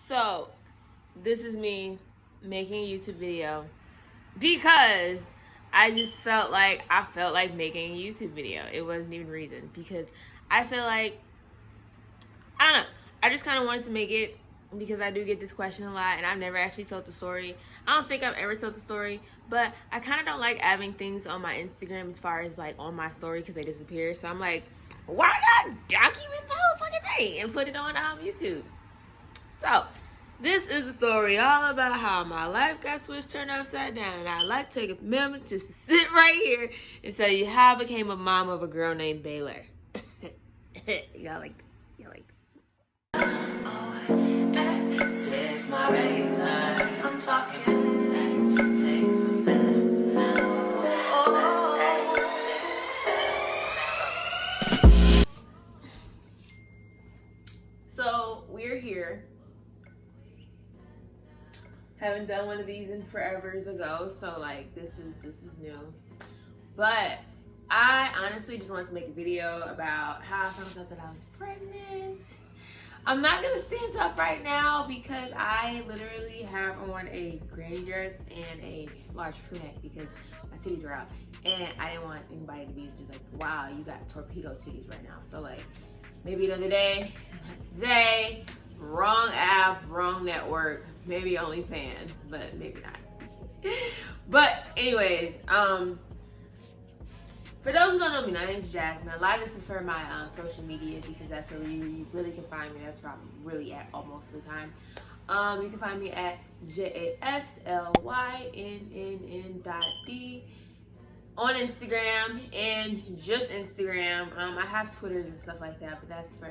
So, this is me making a YouTube video because I just felt like making a YouTube video. It wasn't even reason because I feel like, I don't know, I just kind of wanted to make it because I do get this question a lot and I've never actually told the story. I don't think I've ever told the story, but I kind of don't like having things on my Instagram as far as like on my story because they disappear. So I'm like, why not document the whole fucking thing and put it on YouTube? So, this is a story all about how my life got switched, turned upside down. And I'd like to take a moment just to sit right here and tell you how I became a mom of a girl named Baylor. Y'all like my regular, I'm talking. So, we're here. Haven't done one of these in forevers ago, so like this is new. But I honestly just wanted to make a video about how I found out that I was pregnant. I'm not gonna stand up right now because I literally have on a granny dress and a large crew neck because my titties are out, and I didn't want anybody to be just like, wow, you got torpedo titties right now. So like, maybe another day, not today. Wrong app, wrong network, maybe OnlyFans, but maybe not. But anyways, for those who don't know me, my name is Jasmine. A lot of this is for my social media because that's where you really can find me. That's where I'm really at most of the time. You can find me at JASLYNNN.D on Instagram and just Instagram. I have Twitters and stuff like that, but that's for,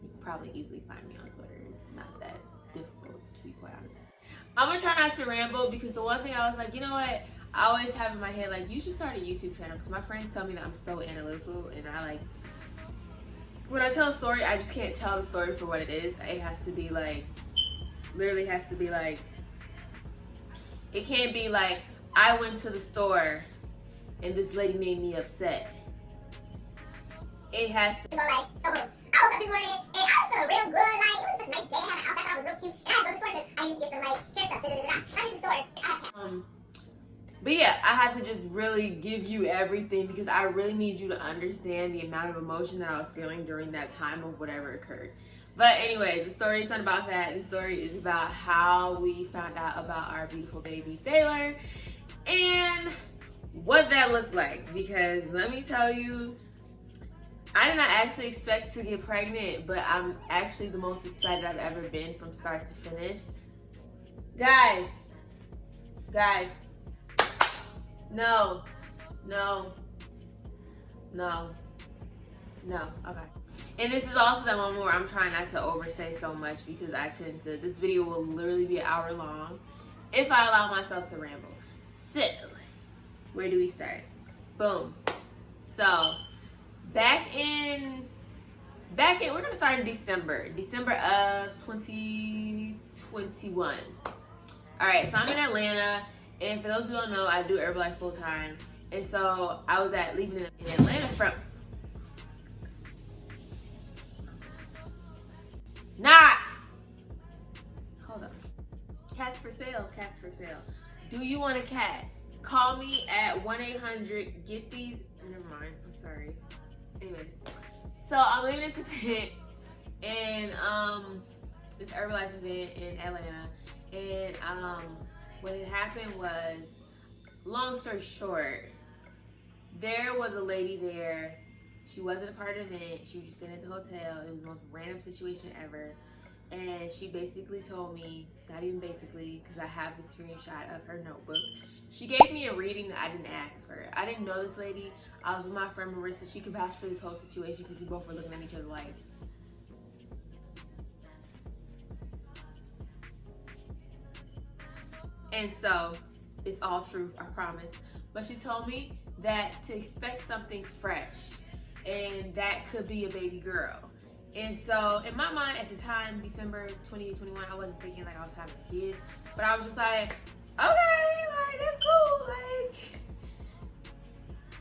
you can probably easily find me on Twitter. It's not that difficult, to be quite honest. I'm gonna try not to ramble because the one thing I was like, you know what? I always have in my head, like, you should start a YouTube channel because my friends tell me that I'm so analytical and I like, when I tell a story, I just can't tell the story for what it is. It has to be like, literally has to be like, it can't be like, I went to the store and this lady made me upset. It has to go like, so I woke up this morning and I was feeling real good, like, it was such a nice day, I had an outfit, I was real cute, and I had to go to the store because I need to get some, like, hair stuff, I need the store, But yeah, I have to just really give you everything because I really need you to understand the amount of emotion that I was feeling during that time of whatever occurred. But anyways, the story is not about that. The story is about how we found out about our beautiful baby Baylor and what that looked like. Because let me tell you, I did not actually expect to get pregnant, but I'm actually the most excited I've ever been from start to finish. Guys. No. Okay. And this is also that moment where I'm trying not to oversay so much because I tend to, this video will literally be an hour long if I allow myself to ramble. So, where do we start? Boom. So, back in, we're gonna start in December of 2021. All right, so I'm in Atlanta. And for those who don't know, I do Herbalife full time. And so I was leaving in Atlanta from Knox. Hold on. Cats for sale. Do you want a cat? Call me at 1-800 get these. Never mind. I'm sorry. Anyways, so I'm leaving this event and this Herbalife event in Atlanta, and what had happened was, long story short, there was a lady there. She wasn't a part of the event. She was just sitting at the hotel. It was the most random situation ever. And she basically told me, not even basically, because I have the screenshot of her notebook. She gave me a reading that I didn't ask for. I didn't know this lady. I was with my friend Marissa. She could vouch for this whole situation because we both were looking at each other like, and so, it's all truth, I promise. But she told me that to expect something fresh, and that could be a baby girl. And so, in my mind at the time, December 2021, I wasn't thinking like I was having a kid, but I was just like, okay, like, that's cool, like,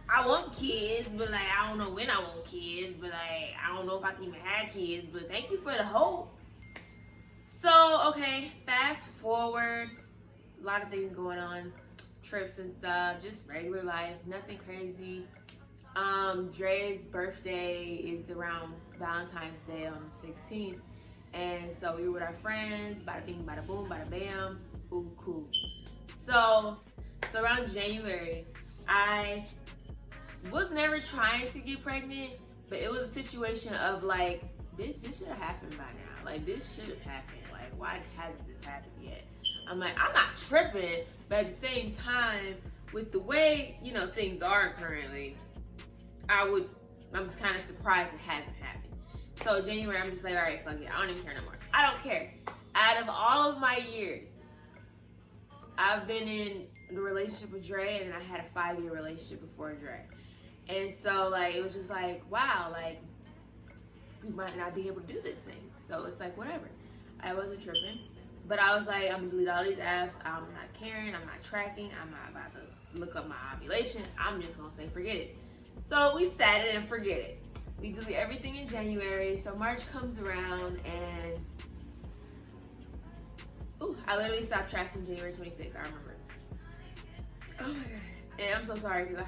I want kids, but like, I don't know when I want kids, but like, I don't know if I can even have kids, but thank you for the hope. So Okay, fast forward. A lot of things going on. Trips and stuff. Just regular life. Nothing crazy. Dre's birthday is around Valentine's Day on the 16th. And so we were with our friends. Bada bing, bada boom, bada bam. Ooh, cool. So around January, I was never trying to get pregnant, but it was a situation of like, bitch, this should have happened by now. Like, this should have happened. Like, why hasn't this happened yet? I'm like, I'm not tripping, but at the same time, with the way, you know, things are currently, I'm just kind of surprised it hasn't happened. So January, I'm just like, all right, fuck it. I don't even care no more. I don't care. Out of all of my years, I've been in the relationship with Dre, and then I had a 5-year relationship before Dre. And so, like, it was just like, wow, like, we might not be able to do this thing. So it's like, whatever. I wasn't tripping. But I was like, I'm gonna delete all these apps. I'm not caring. I'm not tracking. I'm not about to look up my ovulation. I'm just gonna say, forget it. So we set it and forget it. We delete everything in January. So March comes around, and I literally stopped tracking January 26th. I remember. Oh my god. And I'm so sorry because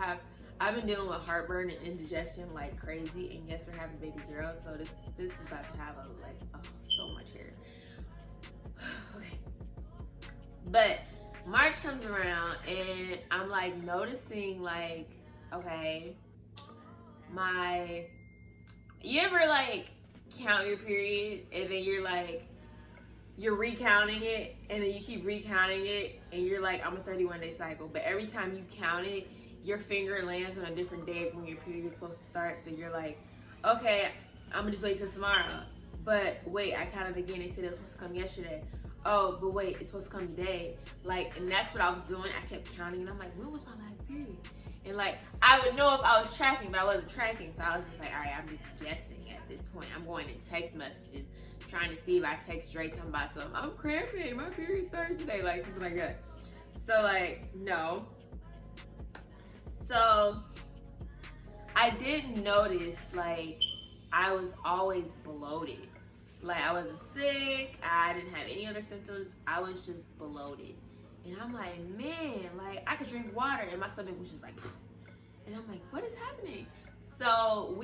I've been dealing with heartburn and indigestion like crazy, and yes, we're having a baby girl, so this is about to have so much hair. Okay. But March comes around, and I'm like noticing, like, okay, you ever like count your period and then you're recounting it, and then you keep recounting it, and you're like, I'm a 31-day cycle, but every time you count it, your finger lands on a different day when your period is supposed to start. So you're like, okay, I'm gonna just wait till tomorrow. But wait, I counted again. They said it was supposed to come yesterday. Oh, but wait, it's supposed to come today. Like, and that's what I was doing. I kept counting, and I'm like, when was my last period? And like, I would know if I was tracking, but I wasn't tracking. So I was just like, all right, I'm just guessing at this point. I'm going in text messages, trying to see if I text Drake talking about something. I'm cramping. My period started today, like something like that. So like, no. So I did notice, like, I was always bloated. Like, I wasn't sick. I didn't have any other symptoms. I was just bloated. And I'm like, man, like, I could drink water, and my stomach was just like, and I'm like, what is happening? So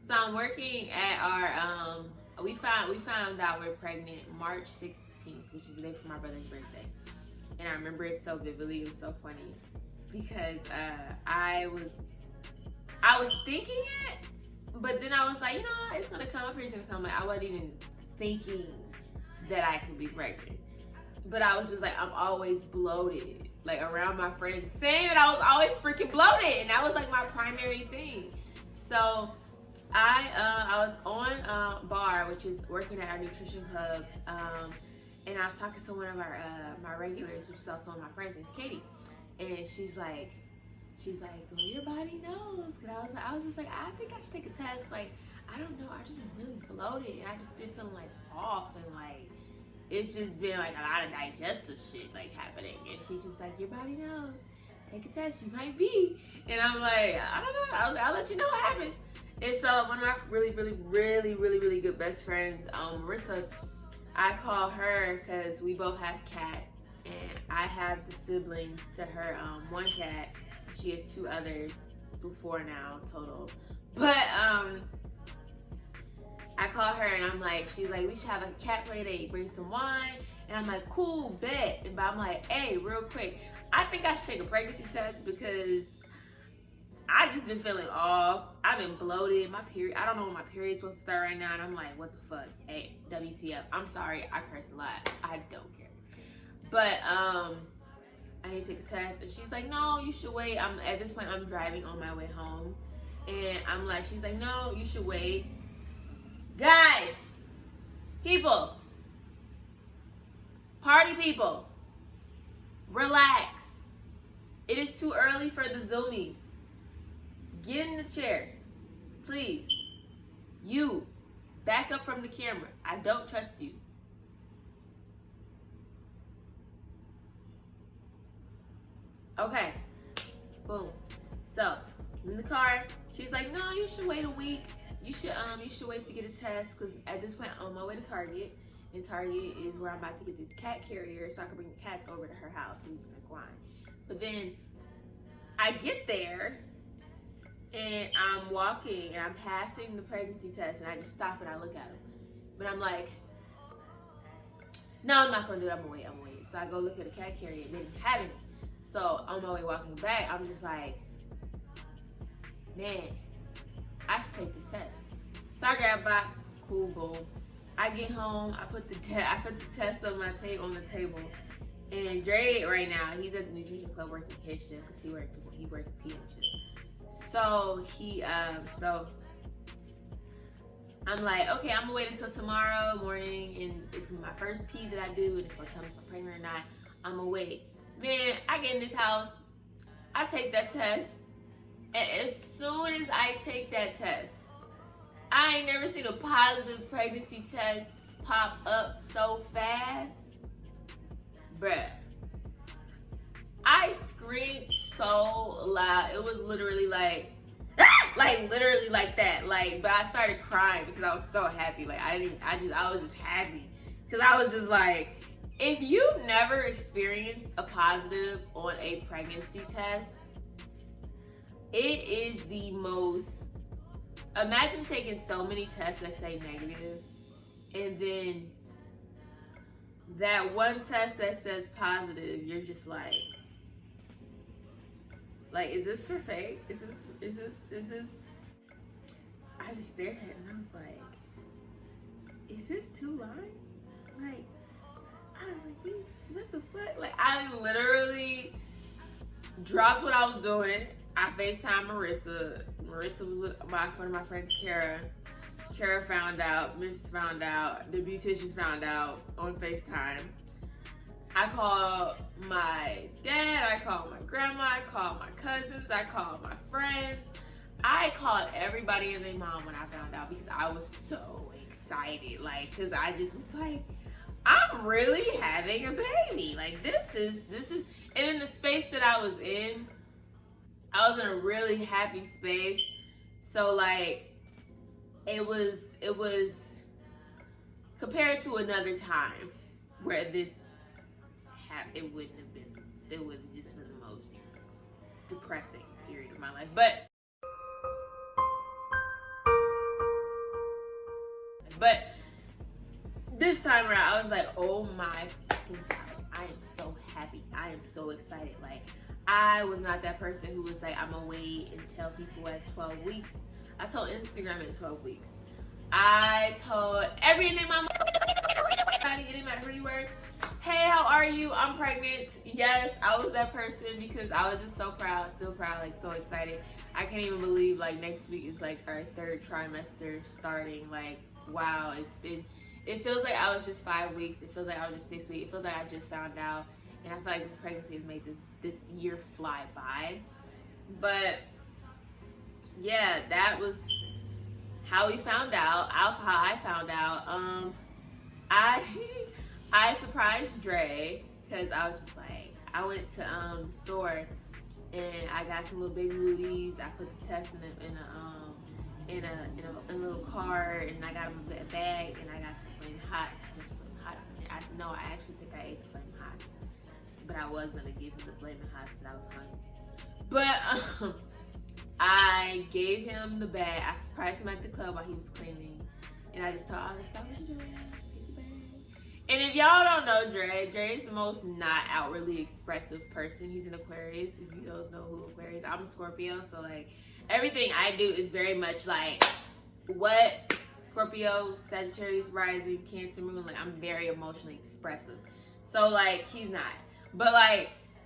I'm working at our, we found out we're pregnant March 16th, which is the day for my brother's birthday. And I remember it so vividly. It was so funny because I was thinking it, but then I was like, you know what, it's gonna come up here, it's gonna come. Like, I wasn't even thinking that I could be pregnant, but I was just like, I'm always bloated, like around my friends, saying that I was always freaking bloated, and that was like my primary thing. So I was on bar, which is working at our nutrition club, and I was talking to one of our my regulars, which is also one of my friends, named Katie, and she's like, well, your body knows. Cause I was just like, I think I should take a test. Like, I don't know, I just been really bloated, and I just been feeling like off, and like it's just been like a lot of digestive shit like happening. And she's just like, your body knows. Take a test, you might be. And I'm like, I don't know. I was like, I'll let you know what happens. And so one of my really good best friends, Marissa, I call her because we both have cats, and I have the siblings to her one cat. She has 2 others, 4 now total. But I call her, and I'm like, she's like, we should have a cat play date, bring some wine. And I'm like, cool, bet. But I'm like, hey, real quick, I think I should take a pregnancy test because I've just been feeling off. I've been bloated. My period, I don't know when my period's supposed to start right now. And I'm like, what the fuck? Hey, WTF. I'm sorry, I curse a lot. I don't care. But I need to take a test. And she's like, no, you should wait. At this point, I'm driving on my way home. And I'm like, she's like, no, you should wait. Guys, people, party people, relax. It is too early for the zoomies. Get in the chair, please. You, back up from the camera. I don't trust you. Okay, boom. So, in the car, she's like, no, you should wait a week. You should wait to get a test, because at this point, I'm on my way to Target, in Target is where I'm about to get this cat carrier so I can bring the cats over to her house and we can drink wine. But then I get there and I'm walking and I'm passing the pregnancy test and I just stop and I look at him. But I'm like, no, I'm not gonna do it, I'm gonna wait. So I go look at the cat carrier and they didn't have it. So on my way walking back, I'm just like, man, I should take this test. So I grab a box, cool, boom. I get home, I put the test on the table, and Dre right now, he's at the nutrition club working his shift because he worked the PM shift. So I'm like, okay, I'm gonna wait until tomorrow morning, and it's gonna be my first pee that I do, and it's gonna tell me if I'm pregnant or not. I'm gonna wait. Man, I get in this house, I take that test, and as soon as I take that test, I ain't never seen a positive pregnancy test pop up so fast. Bruh. I screamed so loud. It was literally like, literally like that. But I started crying because I was so happy. I was just happy. Because I was just like, if you've never experienced a positive on a pregnancy test, it is the most, imagine taking so many tests that say negative, and then that one test that says positive, you're just like, is this for fake? Is this? I just stared at it and I was like, is this 2 lines? I was like, bitch, what the fuck? I literally dropped what I was doing. I FaceTimed Marissa. Marissa was one of my friends, Kara. Kara found out, Mrs. found out, the beautician found out on FaceTime. I called my dad, I called my grandma, I called my cousins, I called my friends. I called everybody and their mom when I found out because I was so excited. Because I just was like, I'm really having a baby. This is, and in the space that I was in a really happy space. So it was compared to another time where it wouldn't have been, it would have just been the most depressing period of my life. But this time around, I was like, oh my fucking God, I am so happy. I am so excited. I was not that person who was like, I'm gonna wait and tell people at 12 weeks. I told Instagram at 12 weeks. I told every name I'm it didn't matter who you were. Hey, how are you? I'm pregnant. Yes, I was that person because I was just so proud, still proud, so excited. I can't even believe next week is our 3rd trimester starting. Wow, it feels like I was just 5 weeks. It feels like I was just 6 weeks. It feels like I just found out. And I feel like this pregnancy has made this year fly by. But yeah, that was how we found out. How I found out. I surprised Dre because I was just I went to the store and I got some little baby booties. I put the test in a little cart, and I got him a bag, and I got some Flamin' Hots. Put some Flamin' Hots in there. I actually think I ate the Flamin' Hots, but I was gonna give him the Flamin' Hots because I was hungry. But I gave him the bag. I surprised him at the club while he was cleaning, and I just told him, "Stop what you're doing. Take the bag." And if y'all don't know Dre is the most not outwardly expressive person. He's an Aquarius. If you guys know who Aquarius, I'm a Scorpio, so everything I do is very much what Scorpio, Sagittarius rising, Cancer moon. I'm very emotionally expressive. So he's not. But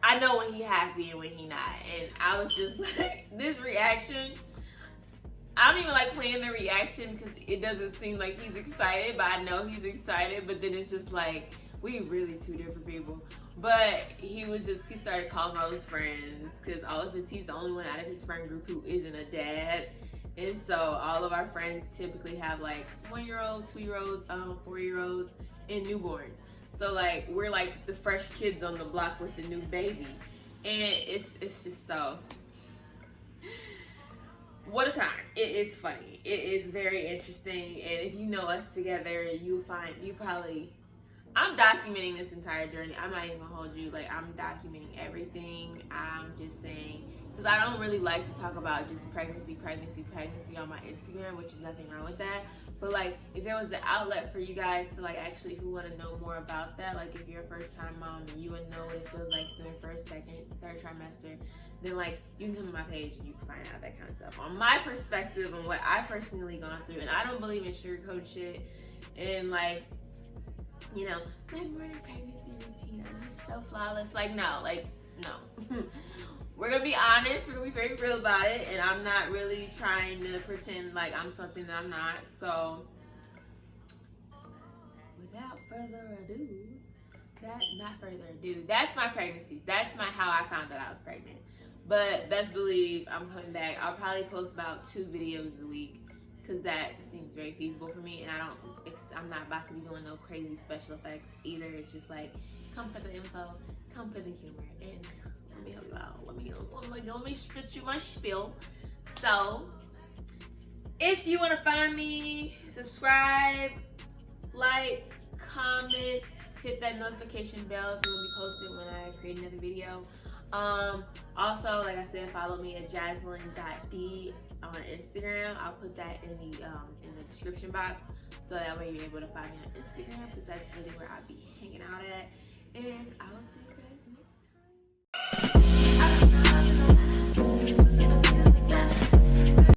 I know when he happy and when he not. And I was just this reaction, I don't even like playing the reaction because it doesn't seem like he's excited, but I know he's excited. But then it's just we really 2 different people. But he started calling all his friends because he's the only one out of his friend group who isn't a dad. And so all of our friends typically have 1-year-old, 2-year-olds, 4-year-olds, and newborns. So we're the fresh kids on the block with the new baby. And it's just so, what a time. It is funny. It is very interesting. And if you know us together, you'll find I'm documenting this entire journey. I'm not even gonna hold you. Like, I'm documenting everything. I'm just saying, because I don't really like to talk about just pregnancy on my Instagram, which is nothing wrong with that. But like, if there was an outlet for you guys to like actually who want to know more about that, like if you're a first time mom and you would know what it feels like during first, second, third trimester, then like you can come to my page and you can find out that kind of stuff on my perspective and what I personally gone through. And I don't believe in sugarcoat shit and like, you know, my morning pregnancy routine, I'm just so flawless. Like, no. We're gonna be honest, we're gonna be very real about it, and I'm not really trying to pretend like I'm something that I'm not. So, without further ado, that's my pregnancy. That's how I found that I was pregnant. But best believe I'm coming back. I'll probably post about 2 videos a week, because that seems very feasible for me, and I'm not about to be doing no crazy special effects either. It's just like, come for the info, come for the humor, and let me help you out. Let me spit you my spiel. So, if you want to find me, subscribe, like, comment, hit that notification bell if you want to be posted when I create another video. Also, like I said, follow me at jaslyn.d on Instagram. I'll put that in the description box, so that way you're able to find me on Instagram, because that's really where I'll be hanging out at. And I will see you guys